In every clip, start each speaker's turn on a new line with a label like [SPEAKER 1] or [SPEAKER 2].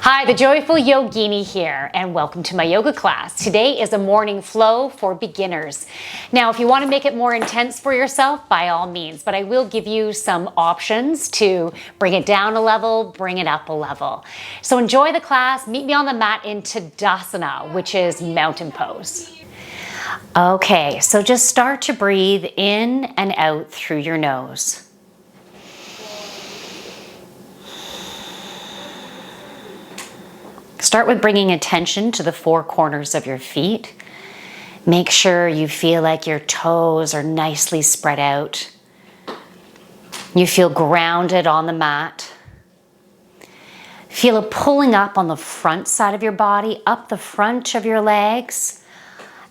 [SPEAKER 1] Hi, the Joyful Yogini here, and welcome to my yoga class. Today is a morning flow for beginners. Now, if you want to make it more intense for yourself, by all means, but I will give you some options to bring it down a level, bring it up a level. So enjoy the class. Meet me on the mat in Tadasana, which is mountain pose. Okay, so just start to breathe in and out through your nose. Start with bringing attention to the four corners of your feet. Make sure you feel like your toes are nicely spread out. You feel grounded on the mat. Feel a pulling up on the front side of your body, up the front of your legs,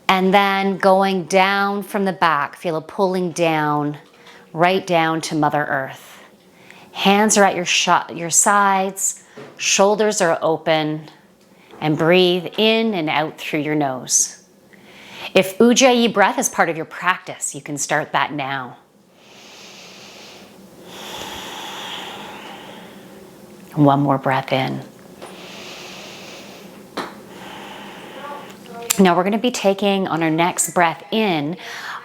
[SPEAKER 1] and then going down from the back. Feel a pulling down, right down to Mother Earth. Hands are at your sides, shoulders are open, and breathe in and out through your nose. If Ujjayi breath is part of your practice, you can start that now. One more breath in. Now we're going to be taking on our next breath in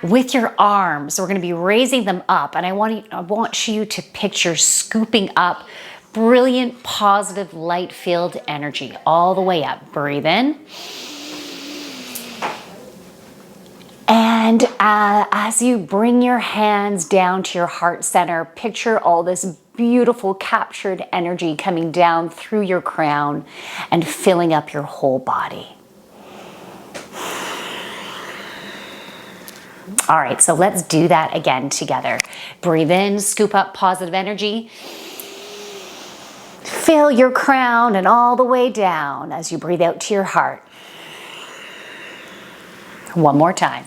[SPEAKER 1] with your arms. We're going to be raising them up, and I want you to picture scooping up brilliant, positive, light-filled energy all the way up. Breathe in. And as you bring your hands down to your heart center, picture all this beautiful captured energy coming down through your crown and filling up your whole body. All right, so let's do that again together. Breathe in, scoop up positive energy. Fill your crown and all the way down as you breathe out to your heart. One more time.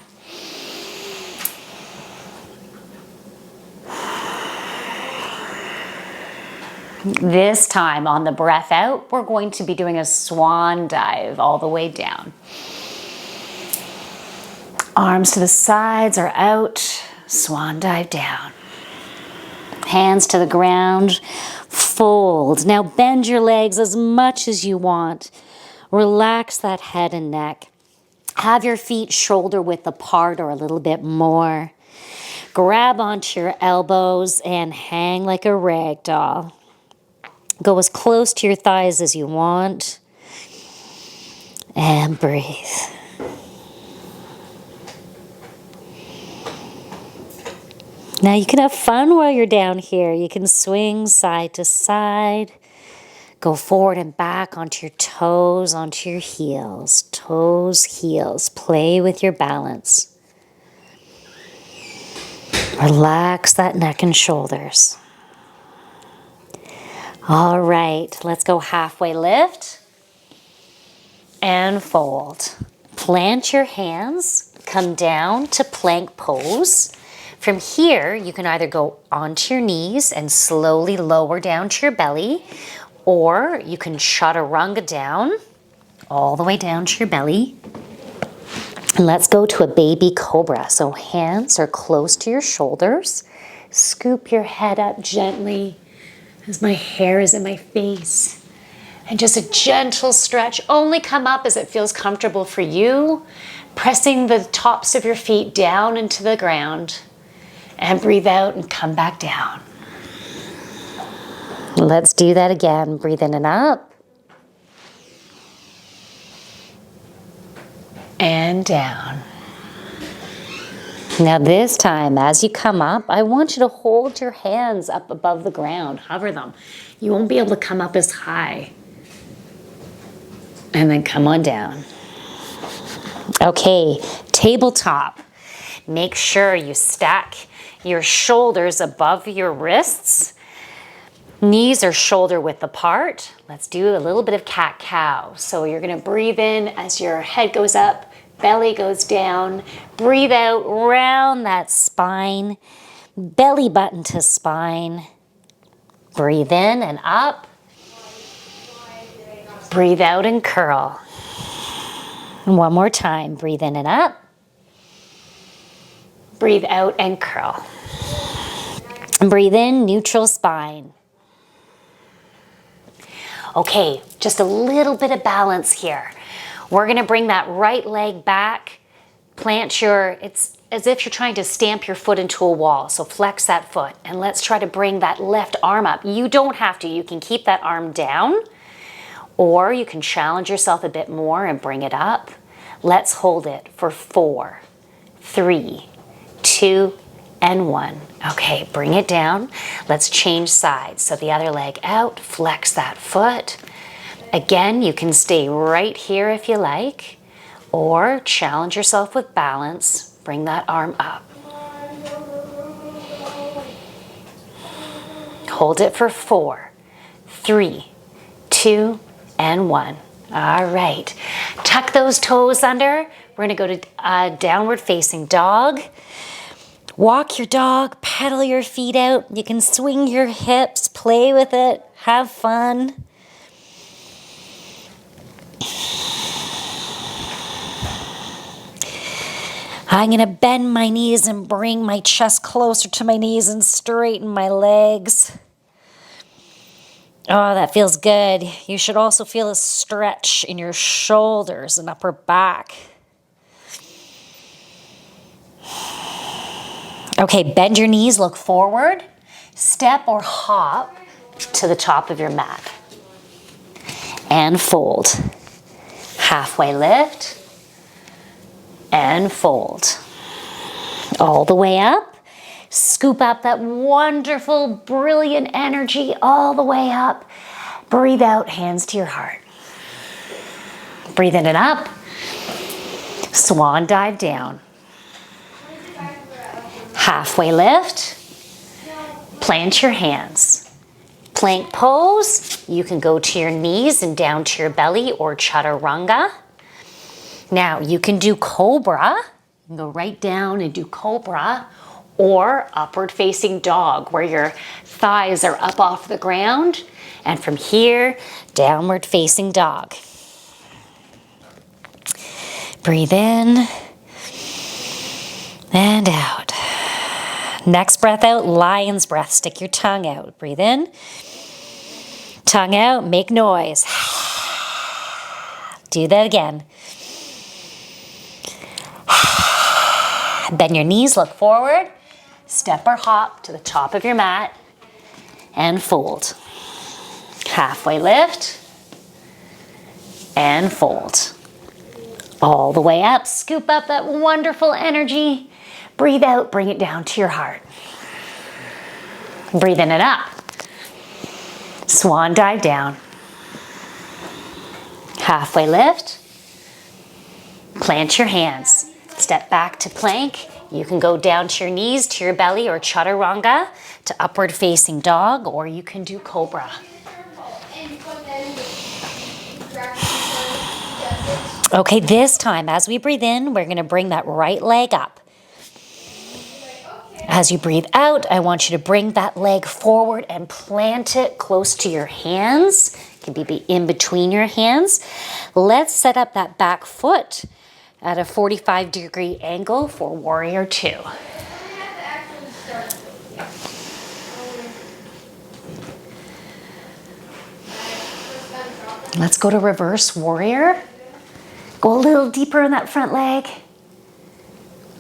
[SPEAKER 1] This time on the breath out, we're going to be doing a swan dive all the way down. Arms to the sides are out, swan dive down. Hands to the ground, fold. Now bend your legs as much as you want. Relax that head and neck. Have your feet shoulder width apart or a little bit more. Grab onto your elbows and hang like a rag doll. Go as close to your thighs as you want. And breathe. Now you can have fun while you're down here. You can swing side to side. Go forward and back onto your toes, onto your heels. Toes, heels. Play with your balance. Relax that neck and shoulders. All right, let's go halfway lift and fold. Plant your hands, come down to plank pose. From here, you can either go onto your knees and slowly lower down to your belly, or you can chaturanga down, all the way down to your belly. And let's go to a baby cobra. So hands are close to your shoulders. Scoop your head up gently as my hair is in my face. And just a gentle stretch. Only come up as it feels comfortable for you. Pressing the tops of your feet down into the ground. And breathe out and come back down. Let's do that again. Breathe in and up. And down. Now this time, as you come up, I want you to hold your hands up above the ground. Hover them. You won't be able to come up as high. And then come on down. Okay, tabletop. Make sure you stack your shoulders above your wrists. Knees are shoulder width apart. Let's do a little bit of cat-cow. So you're gonna breathe in as your head goes up, belly goes down. Breathe out, round that spine, belly button to spine. Breathe in and up. Breathe out and curl. And one more time, breathe in and up. Breathe out and curl. Breathe in, neutral spine. Okay, Just a little bit of balance here. We're gonna bring that right leg back, it's as if you're trying to stamp your foot into a wall. So flex that foot and let's try to bring that left arm up. You don't have to, you can keep that arm down or you can challenge yourself a bit more and bring it up. Let's hold it for 4, 3, 2, and 1. Okay, bring it down. Let's change sides. So the other leg out, flex that foot. Again, you can stay right here if you like, or challenge yourself with balance. Bring that arm up. Hold it for 4, 3, 2, and 1. All right, tuck those toes under. We're gonna go to downward facing dog. Walk your dog, pedal your feet out. You can swing your hips, play with it, have fun. I'm gonna bend my knees and bring my chest closer to my knees and straighten my legs. Oh, that feels good. You should also feel a stretch in your shoulders and upper back. Okay, bend your knees, look forward. Step or hop to the top of your mat. And fold. Halfway lift. And fold. All the way up. Scoop up that wonderful, brilliant energy all the way up. Breathe out, hands to your heart. Breathing it up. Swan dive down. Halfway lift. Plant your hands. Plank pose. You can go to your knees and down to your belly or chaturanga. Now you can do cobra. You can go right down and do cobra or upward facing dog where your thighs are up off the ground. And from here, downward facing dog. Breathe in and out. Next breath out, lion's breath. Stick your tongue out. Breathe in. Tongue out, make noise. Do that again. Bend your knees, look forward. Step or hop to the top of your mat and fold. Halfway lift and fold. All the way up, scoop up that wonderful energy. Breathe out, bring it down to your heart. Breathe in and up. Swan dive down. Halfway lift. Plant your hands. Step back to plank. You can go down to your knees, to your belly, or chaturanga, to upward facing dog, or you can do cobra. Okay, this time, as we breathe in, we're gonna bring that right leg up. As you breathe out, I want you to bring that leg forward and plant it close to your hands. It can be in between your hands. Let's set up that back foot at a 45-degree angle for warrior 2. Let's go to reverse warrior. Go a little deeper in that front leg.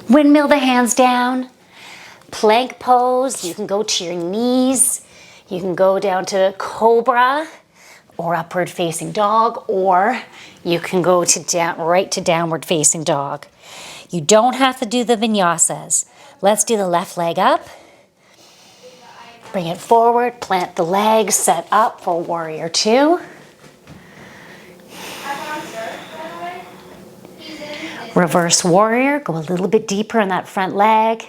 [SPEAKER 1] Windmill the hands down. Plank pose. You can go to your knees. You can go down to cobra or upward facing dog, or you can go to right to downward facing dog. You don't have to do the vinyasas. Let's do the left leg up. Bring it forward, plant the leg, set up for warrior 2. Reverse warrior, go a little bit deeper in that front leg.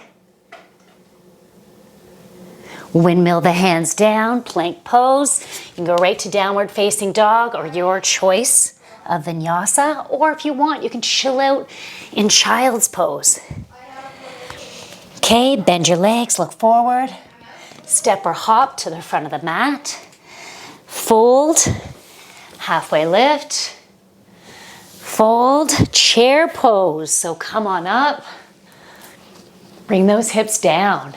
[SPEAKER 1] Windmill the hands down, plank pose. You can go right to downward facing dog or your choice of vinyasa, or if you want, you can chill out in child's pose. Okay, bend your legs, look forward. Step or hop to the front of the mat. Fold, halfway lift. Fold, chair pose. So come on up. Bring those hips down.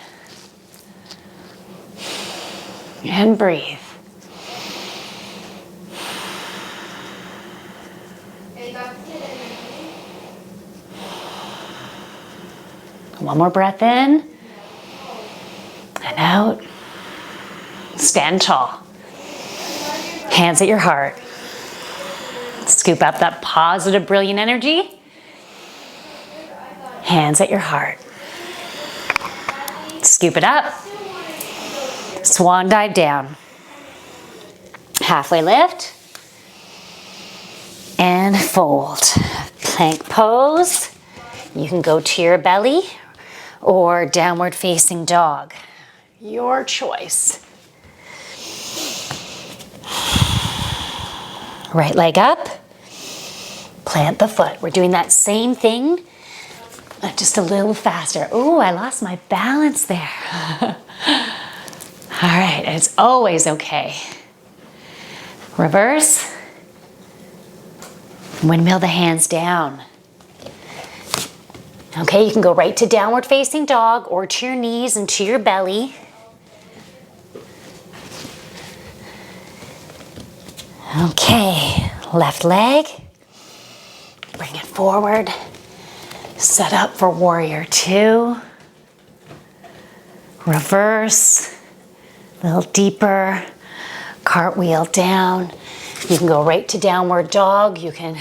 [SPEAKER 1] And breathe. One more breath in and out. Stand tall. Hands at your heart. Scoop up that positive, brilliant energy. Hands at your heart. Scoop it up. Swan dive down. Halfway lift. And fold. Plank pose. You can go to your belly or downward facing dog. Your choice. Right leg up. Plant the foot. We're doing that same thing, just a little faster. Ooh, I lost my balance there. All right, it's always okay. Reverse. Windmill the hands down. Okay, you can go right to downward facing dog or to your knees and to your belly. Okay, left leg. Bring it forward. Set up for warrior two. Reverse. A little deeper. Cartwheel down. You can go right to downward dog. You can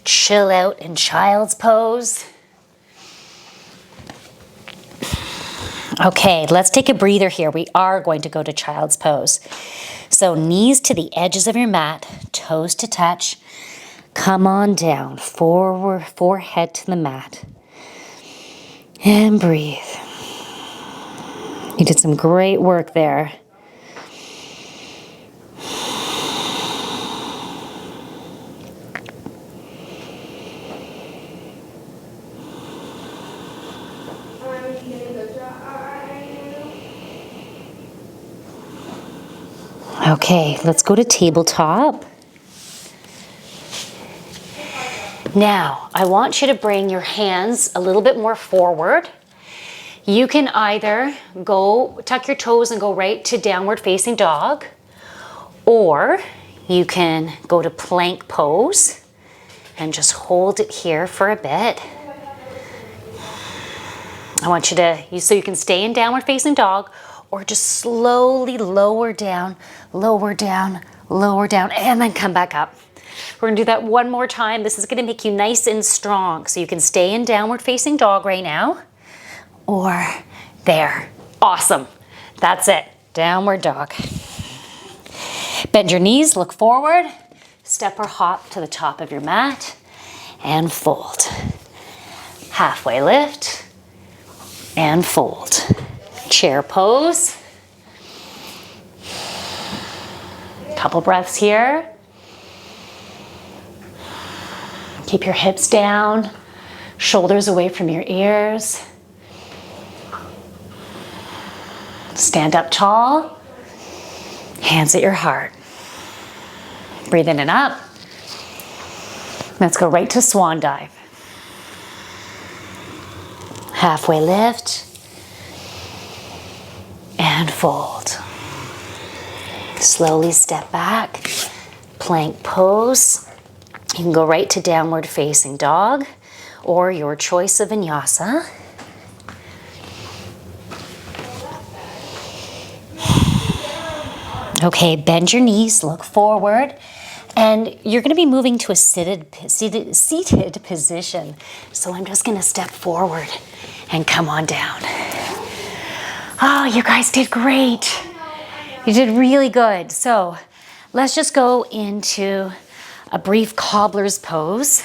[SPEAKER 1] chill out in child's pose. Okay, let's take a breather here. We are going to go to child's pose. So knees to the edges of your mat, toes to touch. Come on down, forward, forehead to the mat. And breathe. You did some great work there. Okay, let's go to tabletop. Now, I want you to bring your hands a little bit more forward. You can either go tuck your toes and go right to downward facing dog, or you can go to plank pose and just hold it here for a bit. I want you to, so you can stay in downward facing dog, or just slowly lower down, and then come back up. We're gonna do that one more time. This is gonna make you nice and strong. So you can stay in downward facing dog right now, or there. Awesome. That's it. Downward dog. Bend your knees, look forward, step or hop to the top of your mat, and fold. Halfway lift, and fold. Chair pose. Couple breaths here. Keep your hips down, shoulders away from your ears. Stand up tall, hands at your heart. Breathe in and up. Let's go right to swan dive. Halfway lift and fold. Slowly step back, plank pose. You can go right to downward facing dog or your choice of vinyasa. Okay, bend your knees, look forward, and you're going to be moving to a seated position. So I'm just going to step forward and come on down. Oh, you guys did great. You did really good. So let's just go into a brief cobbler's pose.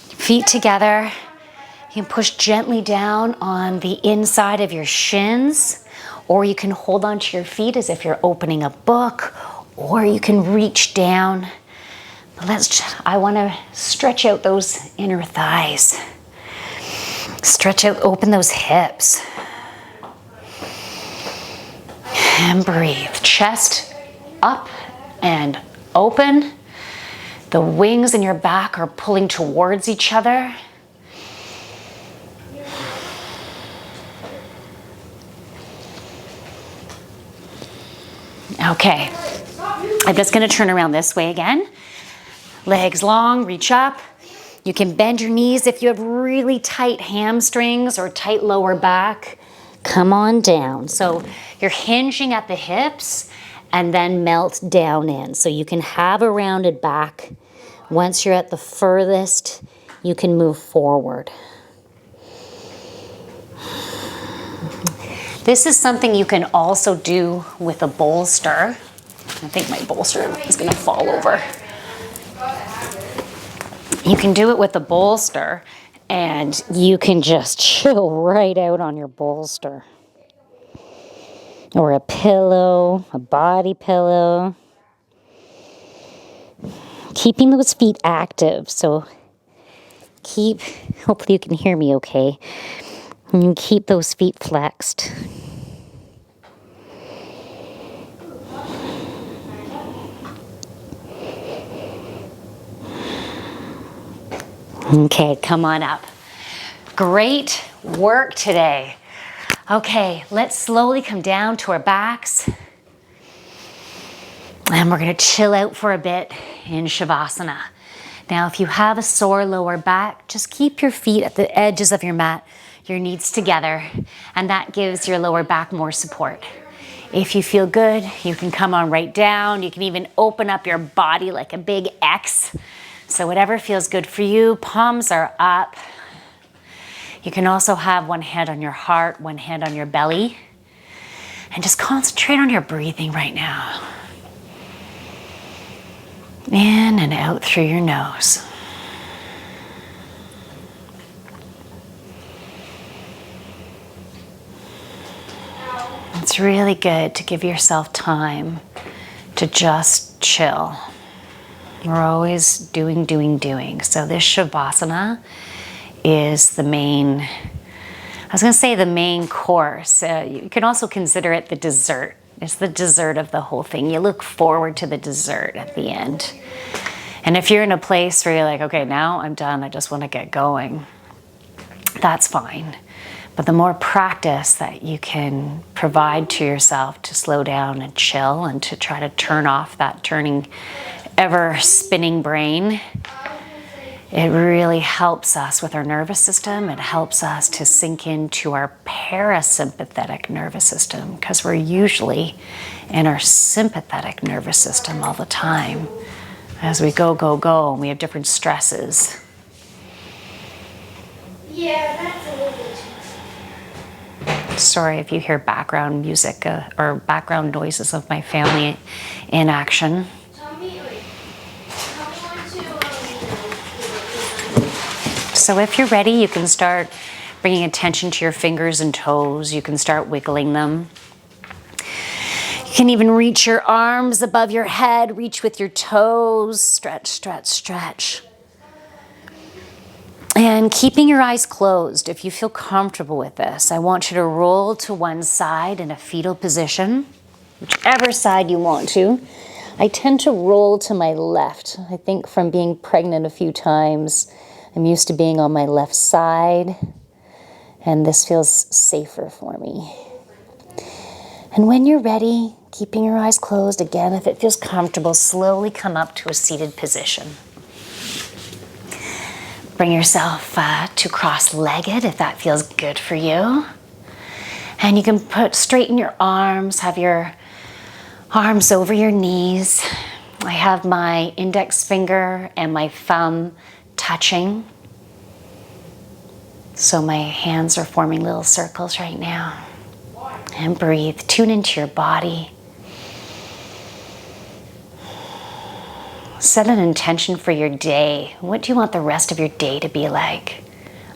[SPEAKER 1] Feet together. You can push gently down on the inside of your shins, or you can hold onto your feet as if you're opening a book, or you can reach down. But I want to stretch out those inner thighs. Stretch out, open those hips. And breathe. Chest up and open. The wings in your back are pulling towards each other. Okay, I'm just going to turn around this way again. Legs long, reach up. You can bend your knees if you have really tight hamstrings or tight lower back. Come on down. So you're hinging at the hips and then melt down in. So you can have a rounded back. Once you're at the furthest, you can move forward. This is something you can also do with a bolster. I think my bolster is gonna fall over. You can do it with a bolster and you can just chill right out on your bolster. Or a pillow, a body pillow. Keeping those feet active, so hopefully you can hear me okay. And keep those feet flexed. Okay, come on up. Great work today. Okay, let's slowly come down to our backs. And we're gonna chill out for a bit in Shavasana. Now, if you have a sore lower back, just keep your feet at the edges of your mat, your knees together, and that gives your lower back more support. If you feel good, you can come on right down. You can even open up your body like a big X. So whatever feels good for you, palms are up. You can also have one hand on your heart, one hand on your belly, and just concentrate on your breathing right now. In and out through your nose. It's really good to give yourself time to just chill. We're always doing. So this Shavasana is the main, I was gonna say the main course. You can also consider it the dessert. It's the dessert of the whole thing. You look forward to the dessert at the end. And if you're in a place where you're like, okay, now I'm done, I just wanna get going, that's fine. But the more practice that you can provide to yourself to slow down and chill and to try to turn off that turning, ever spinning brain, it really helps us with our nervous system. It helps us to sink into our parasympathetic nervous system because we're usually in our sympathetic nervous system all the time as we go, and we have different stresses.
[SPEAKER 2] Yeah, that's a little bit too.
[SPEAKER 1] Sorry if you hear background music or background noises of my family in action. So if you're ready, you can start bringing attention to your fingers and toes. You can start wiggling them. You can even reach your arms above your head, reach with your toes, stretch. And keeping your eyes closed, if you feel comfortable with this, I want you to roll to one side in a fetal position, whichever side you want to. I tend to roll to my left. I think from being pregnant a few times, I'm used to being on my left side, and this feels safer for me. And when you're ready, keeping your eyes closed, again, if it feels comfortable, slowly come up to a seated position. Bring yourself to cross-legged if that feels good for you. And you can straighten your arms, have your arms over your knees. I have my index finger and my thumb touching. So my hands are forming little circles right now. And breathe, tune into your body. Set an intention for your day. What do you want the rest of your day to be like?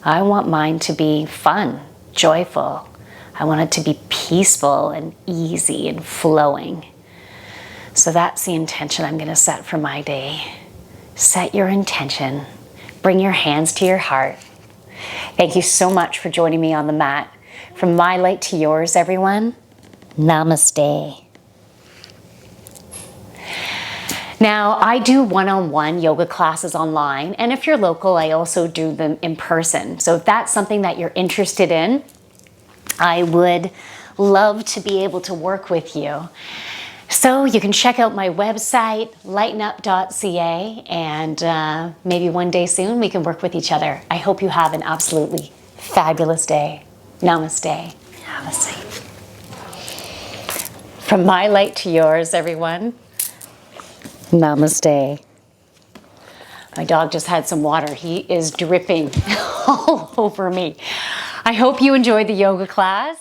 [SPEAKER 1] I want mine to be fun, joyful. I want it to be peaceful and easy and flowing. So that's the intention I'm going to set for my day. Set your intention. Bring your hands to your heart. Thank you so much for joining me on the mat. From my light to yours, everyone, namaste. Now, I do one-on-one yoga classes online, and if you're local, I also do them in person. So if that's something that you're interested in, I would love to be able to work with you. So you can check out my website, lightenup.ca, and maybe one day soon we can work with each other. I hope you have an absolutely fabulous day. Namaste. Namaste. From my light to yours, everyone. Namaste. My dog just had some water. He is dripping all over me. I hope you enjoyed the yoga class.